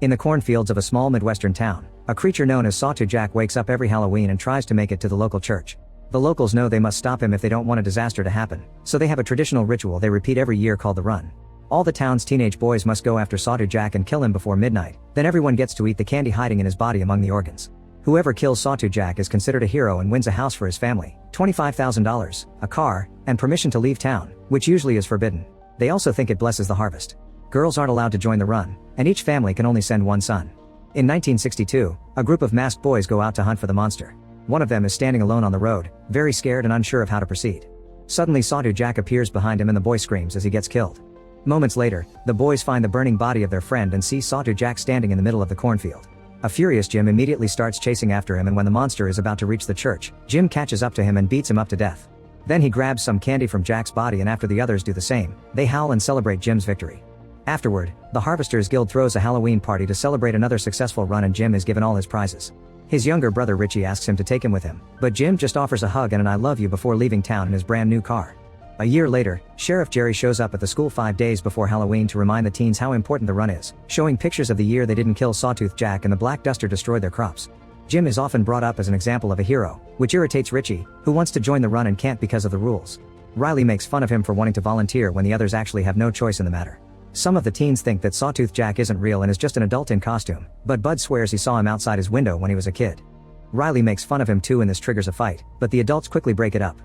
In the cornfields of a small Midwestern town, a creature known as Sawtooth Jack wakes up every Halloween and tries to make it to the local church. The locals know they must stop him if they don't want a disaster to happen, so they have a traditional ritual they repeat every year called the Run. All the town's teenage boys must go after Sawtooth Jack and kill him before midnight, then everyone gets to eat the candy hiding in his body among the organs. Whoever kills Sawtooth Jack is considered a hero and wins a house for his family, $25,000, a car, and permission to leave town, which usually is forbidden. They also think it blesses the harvest. Girls aren't allowed to join the Run, and each family can only send one son. In 1962, a group of masked boys go out to hunt for the monster. One of them is standing alone on the road, very scared and unsure of how to proceed. Suddenly Sawtooth Jack appears behind him and the boy screams as he gets killed. Moments later, the boys find the burning body of their friend and see Sawtooth Jack standing in the middle of the cornfield. A furious Jim immediately starts chasing after him, and when the monster is about to reach the church, Jim catches up to him and beats him up to death. Then he grabs some candy from Jack's body, and after the others do the same, they howl and celebrate Jim's victory. Afterward, the Harvesters Guild throws a Halloween party to celebrate another successful run, and Jim is given all his prizes. His younger brother Richie asks him to take him with him, but Jim just offers a hug and an I love you before leaving town in his brand new car. A year later, Sheriff Jerry shows up at the school 5 days before Halloween to remind the teens how important the Run is, showing pictures of the year they didn't kill Sawtooth Jack and the Black Duster destroyed their crops. Jim is often brought up as an example of a hero, which irritates Richie, who wants to join the Run and can't because of the rules. Riley makes fun of him for wanting to volunteer when the others actually have no choice in the matter. Some of the teens think that Sawtooth Jack isn't real and is just an adult in costume, but Bud swears he saw him outside his window when he was a kid. Riley makes fun of him too, and this triggers a fight, but the adults quickly break it up.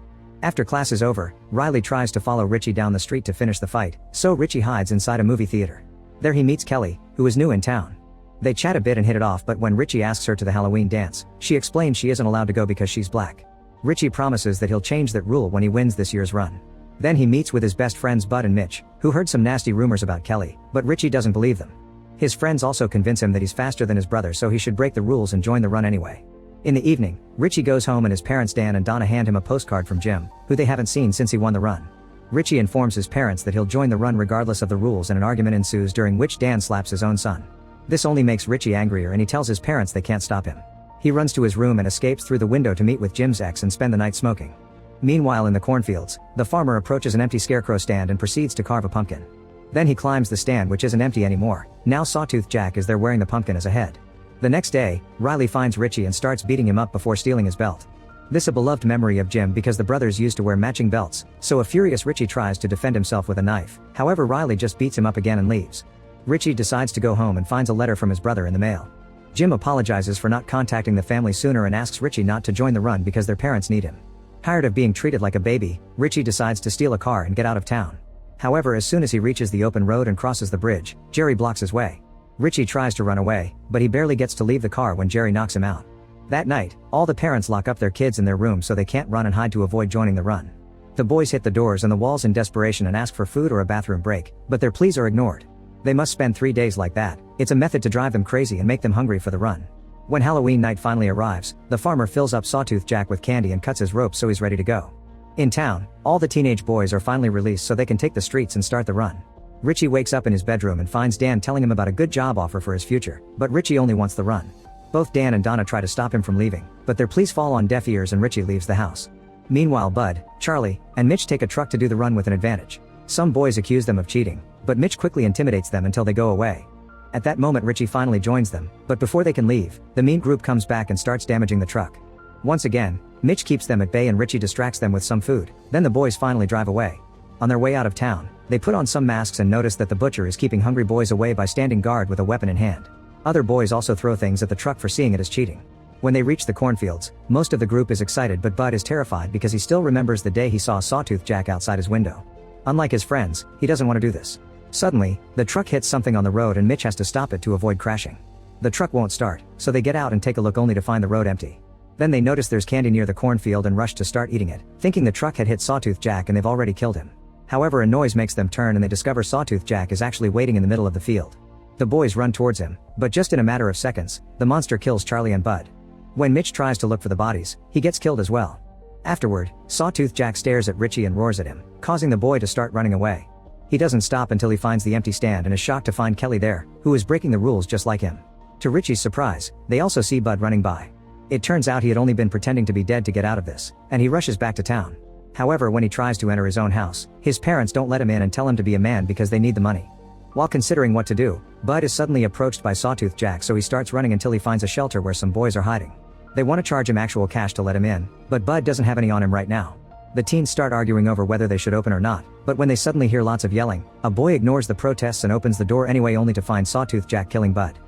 After class is over, Riley tries to follow Richie down the street to finish the fight, so Richie hides inside a movie theater. There he meets Kelly, who is new in town. They chat a bit and hit it off, but when Richie asks her to the Halloween dance, she explains she isn't allowed to go because she's black. Richie promises that he'll change that rule when he wins this year's Run. Then he meets with his best friends Bud and Mitch, who heard some nasty rumors about Kelly, but Richie doesn't believe them. His friends also convince him that he's faster than his brother, so he should break the rules and join the Run anyway. In the evening, Richie goes home and his parents Dan and Donna hand him a postcard from Jim, who they haven't seen since he won the Run. Richie informs his parents that he'll join the Run regardless of the rules, and an argument ensues during which Dan slaps his own son. This only makes Richie angrier, and he tells his parents they can't stop him. He runs to his room and escapes through the window to meet with Jim's ex and spend the night smoking. Meanwhile, in the cornfields, the farmer approaches an empty scarecrow stand and proceeds to carve a pumpkin. Then he climbs the stand, which isn't empty anymore. Now Sawtooth Jack is there wearing the pumpkin as a head. The next day, Riley finds Richie and starts beating him up before stealing his belt. This a beloved memory of Jim because the brothers used to wear matching belts, so a furious Richie tries to defend himself with a knife. However, Riley just beats him up again and leaves. Richie decides to go home and finds a letter from his brother in the mail. Jim apologizes for not contacting the family sooner and asks Richie not to join the Run because their parents need him. Tired of being treated like a baby, Richie decides to steal a car and get out of town. However, as soon as he reaches the open road and crosses the bridge, Jerry blocks his way. Richie tries to run away, but he barely gets to leave the car when Jerry knocks him out. That night, all the parents lock up their kids in their room so they can't run and hide to avoid joining the Run. The boys hit the doors and the walls in desperation and ask for food or a bathroom break, but their pleas are ignored. They must spend 3 days like that. It's a method to drive them crazy and make them hungry for the Run. When Halloween night finally arrives, the farmer fills up Sawtooth Jack with candy and cuts his rope so he's ready to go. In town, all the teenage boys are finally released so they can take the streets and start the Run. Richie wakes up in his bedroom and finds Dan telling him about a good job offer for his future, but Richie only wants the Run. Both Dan and Donna try to stop him from leaving, but their pleas fall on deaf ears and Richie leaves the house. Meanwhile, Bud, Charlie, and Mitch take a truck to do the Run with an advantage. Some boys accuse them of cheating, but Mitch quickly intimidates them until they go away. At that moment, Richie finally joins them, but before they can leave, the mean group comes back and starts damaging the truck. Once again, Mitch keeps them at bay and Richie distracts them with some food. Then the boys finally drive away. On their way out of town, they put on some masks and notice that the butcher is keeping hungry boys away by standing guard with a weapon in hand. Other boys also throw things at the truck for seeing it as cheating. When they reach the cornfields, most of the group is excited, but Bud is terrified because he still remembers the day he saw Sawtooth Jack outside his window. Unlike his friends, he doesn't want to do this. Suddenly, the truck hits something on the road and Mitch has to stop it to avoid crashing. The truck won't start, so they get out and take a look only to find the road empty. Then they notice there's candy near the cornfield and rush to start eating it, thinking the truck had hit Sawtooth Jack and they've already killed him. However, a noise makes them turn and they discover Sawtooth Jack is actually waiting in the middle of the field. The boys run towards him, but just in a matter of seconds, the monster kills Charlie and Bud. When Mitch tries to look for the bodies, he gets killed as well. Afterward, Sawtooth Jack stares at Richie and roars at him, causing the boy to start running away. He doesn't stop until he finds the empty stand and is shocked to find Kelly there, who is breaking the rules just like him. To Richie's surprise, they also see Bud running by. It turns out he had only been pretending to be dead to get out of this, and he rushes back to town. However, when he tries to enter his own house, his parents don't let him in and tell him to be a man because they need the money. While considering what to do, Bud is suddenly approached by Sawtooth Jack, so he starts running until he finds a shelter where some boys are hiding. They want to charge him actual cash to let him in, but Bud doesn't have any on him right now. The teens start arguing over whether they should open or not, but when they suddenly hear lots of yelling, a boy ignores the protests and opens the door anyway, only to find Sawtooth Jack killing Bud.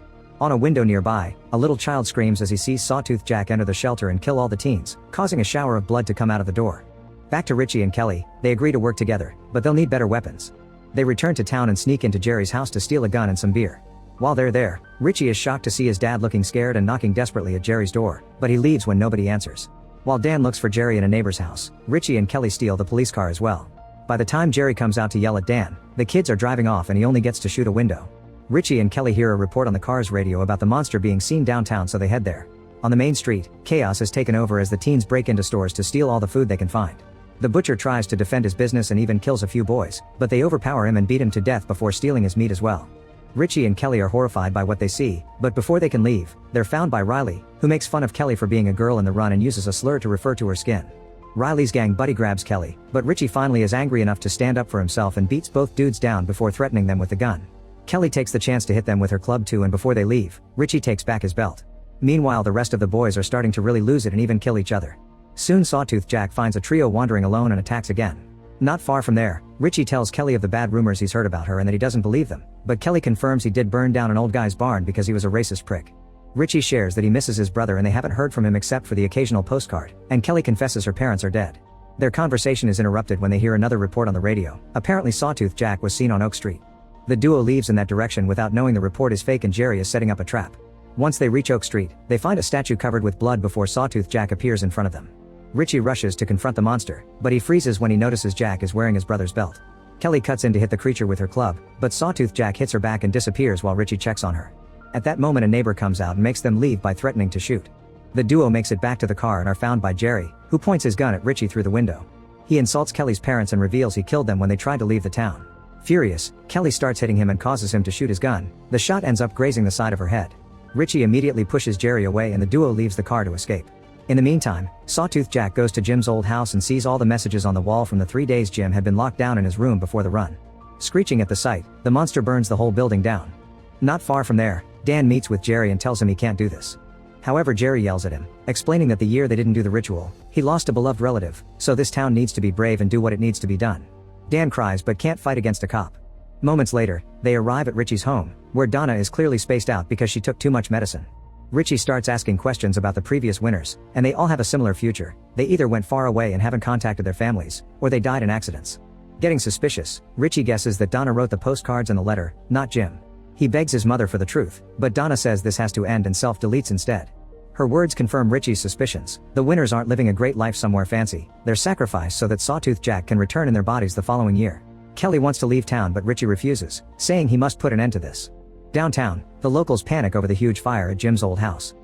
On a window nearby, a little child screams as he sees Sawtooth Jack enter the shelter and kill all the teens, causing a shower of blood to come out of the door. Back to Richie and Kelly, they agree to work together, but they'll need better weapons. They return to town and sneak into Jerry's house to steal a gun and some beer. While they're there, Richie is shocked to see his dad looking scared and knocking desperately at Jerry's door, but he leaves when nobody answers. While Dan looks for Jerry in a neighbor's house, Richie and Kelly steal the police car as well. By the time Jerry comes out to yell at Dan, the kids are driving off and he only gets to shoot a window. Richie and Kelly hear a report on the car's radio about the monster being seen downtown, so they head there. On the main street, chaos has taken over as the teens break into stores to steal all the food they can find. The butcher tries to defend his business and even kills a few boys, but they overpower him and beat him to death before stealing his meat as well. Richie and Kelly are horrified by what they see, but before they can leave, they're found by Riley, who makes fun of Kelly for being a girl in the run and uses a slur to refer to her skin. Riley's gang buddy grabs Kelly, but Richie finally is angry enough to stand up for himself and beats both dudes down before threatening them with the gun. Kelly takes the chance to hit them with her club too, and before they leave, Richie takes back his belt. Meanwhile, the rest of the boys are starting to really lose it and even kill each other. Soon Sawtooth Jack finds a trio wandering alone and attacks again. Not far from there, Richie tells Kelly of the bad rumors he's heard about her and that he doesn't believe them, but Kelly confirms he did burn down an old guy's barn because he was a racist prick. Richie shares that he misses his brother and they haven't heard from him except for the occasional postcard, and Kelly confesses her parents are dead. Their conversation is interrupted when they hear another report on the radio. Apparently Sawtooth Jack was seen on Oak Street. The duo leaves in that direction without knowing the report is fake and Jerry is setting up a trap. Once they reach Oak Street, they find a statue covered with blood before Sawtooth Jack appears in front of them. Richie rushes to confront the monster, but he freezes when he notices Jack is wearing his brother's belt. Kelly cuts in to hit the creature with her club, but Sawtooth Jack hits her back and disappears while Richie checks on her. At that moment, a neighbor comes out and makes them leave by threatening to shoot. The duo makes it back to the car and are found by Jerry, who points his gun at Richie through the window. He insults Kelly's parents and reveals he killed them when they tried to leave the town. Furious, Kelly starts hitting him and causes him to shoot his gun. The shot ends up grazing the side of her head. Richie immediately pushes Jerry away and the duo leaves the car to escape. In the meantime, Sawtooth Jack goes to Jim's old house and sees all the messages on the wall from the 3 days Jim had been locked down in his room before the run. Screeching at the sight, the monster burns the whole building down. Not far from there, Dan meets with Jerry and tells him he can't do this. However, Jerry yells at him, explaining that the year they didn't do the ritual, he lost a beloved relative, so this town needs to be brave and do what it needs to be done. Dan cries but can't fight against a cop. Moments later, they arrive at Richie's home, where Donna is clearly spaced out because she took too much medicine. Richie starts asking questions about the previous winners, and they all have a similar future. They either went far away and haven't contacted their families, or they died in accidents. Getting suspicious, Richie guesses that Donna wrote the postcards and the letter, not Jim. He begs his mother for the truth, but Donna says this has to end and self-deletes instead. Her words confirm Richie's suspicions. The winners aren't living a great life somewhere fancy. They're sacrificed so that Sawtooth Jack can return in their bodies the following year. Kelly wants to leave town but Richie refuses, saying he must put an end to this. Downtown, the locals panic over the huge fire at Jim's old house.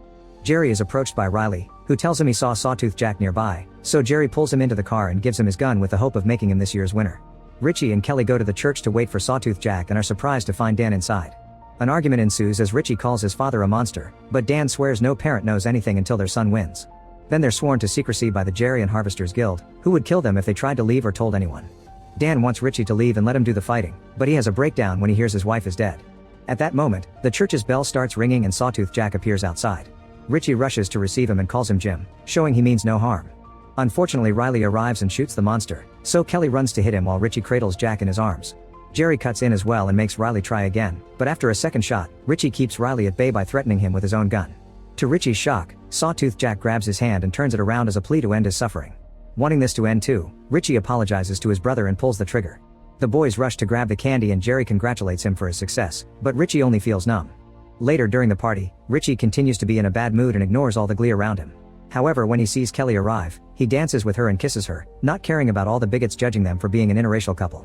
Jerry is approached by Riley, who tells him he saw Sawtooth Jack nearby, so Jerry pulls him into the car and gives him his gun with the hope of making him this year's winner. Richie and Kelly go to the church to wait for Sawtooth Jack and are surprised to find Dan inside. An argument ensues as Richie calls his father a monster, but Dan swears no parent knows anything until their son wins. Then they're sworn to secrecy by the Jerry and Harvesters Guild, who would kill them if they tried to leave or told anyone. Dan wants Richie to leave and let him do the fighting, but he has a breakdown when he hears his wife is dead. At that moment, the church's bell starts ringing and Sawtooth Jack appears outside. Richie rushes to receive him and calls him Jim, showing he means no harm. Unfortunately, Riley arrives and shoots the monster, so Kelly runs to hit him while Richie cradles Jack in his arms. Jerry cuts in as well and makes Riley try again, but after a second shot, Richie keeps Riley at bay by threatening him with his own gun. To Richie's shock, Sawtooth Jack grabs his hand and turns it around as a plea to end his suffering. Wanting this to end too, Richie apologizes to his brother and pulls the trigger. The boys rush to grab the candy and Jerry congratulates him for his success, but Richie only feels numb. Later during the party, Richie continues to be in a bad mood and ignores all the glee around him. However, when he sees Kelly arrive, he dances with her and kisses her, not caring about all the bigots judging them for being an interracial couple.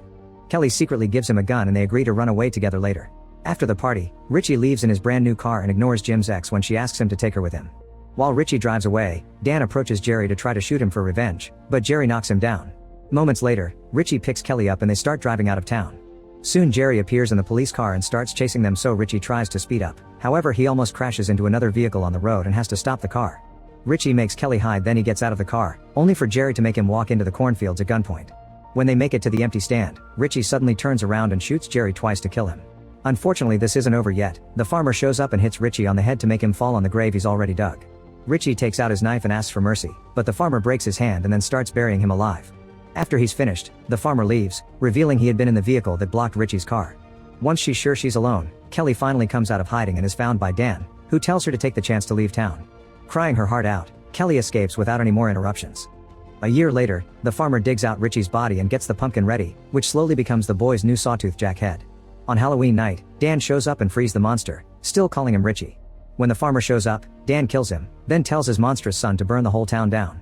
Kelly secretly gives him a gun and they agree to run away together later. After the party, Richie leaves in his brand new car and ignores Jim's ex when she asks him to take her with him. While Richie drives away, Dan approaches Jerry to try to shoot him for revenge, but Jerry knocks him down. Moments later, Richie picks Kelly up and they start driving out of town. Soon Jerry appears in the police car and starts chasing them, so Richie tries to speed up. However, he almost crashes into another vehicle on the road and has to stop the car. Richie makes Kelly hide, then he gets out of the car, only for Jerry to make him walk into the cornfields at gunpoint. When they make it to the empty stand, Richie suddenly turns around and shoots Jerry twice to kill him. Unfortunately, this isn't over yet. The farmer shows up and hits Richie on the head to make him fall on the grave he's already dug. Richie takes out his knife and asks for mercy, but the farmer breaks his hand and then starts burying him alive. After he's finished, the farmer leaves, revealing he had been in the vehicle that blocked Richie's car. Once she's sure she's alone, Kelly finally comes out of hiding and is found by Dan, who tells her to take the chance to leave town. Crying her heart out, Kelly escapes without any more interruptions. A year later, the farmer digs out Richie's body and gets the pumpkin ready, which slowly becomes the boy's new Sawtooth Jack head. On Halloween night, Dan shows up and frees the monster, still calling him Richie. When the farmer shows up, Dan kills him, then tells his monstrous son to burn the whole town down.